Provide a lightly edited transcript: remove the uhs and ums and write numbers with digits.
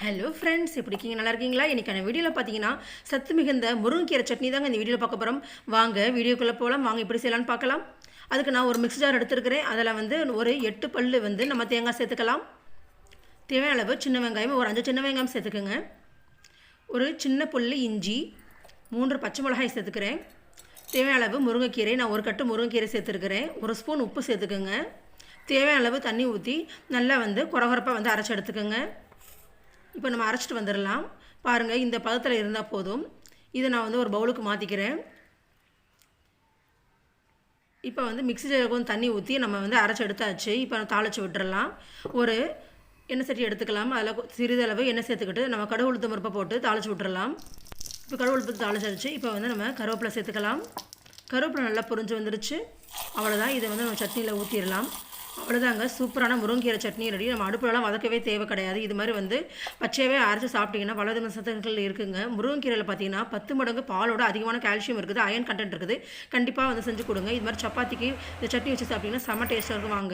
Hello friends, எப்படி இருக்கீங்க? நல்லா இருக்கீங்களா? இன்றைக்கான வீடியோவில் பார்த்தீங்கன்னா சத்து மிகுந்த முருங்கைக்கீரை சட்னி தாங்க இந்த வீடியோவில் பார்க்க போகிறோம். வாங்க வீடியோக்குள்ளே போகலாம். வாங்க எப்படி செய்யலாம்னு பார்க்கலாம். அதுக்கு நான் ஒரு மிக்ஸி ஜார் எடுத்துருக்கிறேன். அதில் ஒரு 8 பல் நம்ம தேங்காய் சேர்த்துக்கலாம். தேவையான அளவு சின்ன வெங்காயம் ஒரு 5 சின்ன வெங்காயம் சேர்த்துக்குங்க. ஒரு சின்ன புல்லு இஞ்சி, 3 பச்சை மிளகாய் சேர்த்துக்கிறேன். தேவையான அளவு முருங்கைக்கீரை, நான் ஒரு கட்டு முருங்கைக்கீரை சேர்த்துருக்கிறேன். ஒரு ஸ்பூன் உப்பு சேர்த்துக்குங்க. தேவையான அளவு தண்ணி ஊற்றி நல்லா கொரகொரப்பாக அரைச்சி எடுத்துக்கோங்க. இப்போ நம்ம அரைச்சிட்டு வந்துடலாம். பாருங்கள், இந்த பதத்தில் இருந்தால் போதும். இதை நான் ஒரு பவுலுக்கு மாற்றிக்கிறேன். இப்போ மிக்ஸி ஜாரில் கொஞ்சம் தண்ணி ஊற்றி நம்ம அரைச்சி எடுத்தாச்சு. இப்போ தாளித்து விட்டுறலாம். ஒரு எண்ணெய் சட்டி எடுத்துக்கலாம். அதில் சிறிதளவு எண்ணெய் சேர்த்துக்கிட்டு நம்ம கடுகு உளுத்தம் பருப்பை போட்டு தாளித்து விட்டுறலாம். இப்போ கடுகு உளுத்து தாளிச்சாச்சு. இப்போ நம்ம கருவேப்பிலை சேர்த்துக்கலாம். கருவேப்பிலை நல்லா பொரிஞ்சு வந்துருச்சு. அவ்வளோதான். இதை நம்ம சட்னியில் ஊற்றிடலாம். அவ்வளோதாங்க, சூப்பரான முருங்கைக்கீரை சட்னி ரெடி. நம்ம அடுப்புலலாம் வதக்கவே தேவை கிடையாது. இது மாதிரி பச்சையாகவே அரைச்சி சாப்பிட்டிங்கன்னா பலவிதமான சத்துக்கள் இருக்குங்க. முருங்கைக்கீரையில் பார்த்தீங்கன்னா 10 மடங்கு பாலோட அதிகமான கால்சியம் இருக்குது, அயன் கண்டென்ட் இருக்குது. கண்டிப்பாக செஞ்சு கொடுங்க. இது மாதிரி சப்பாத்திக்கு இந்த சட்னி வச்சு சாப்பிட்டிங்கன்னா செம்ம டேஸ்ட்டாக இருக்கும். வாங்க.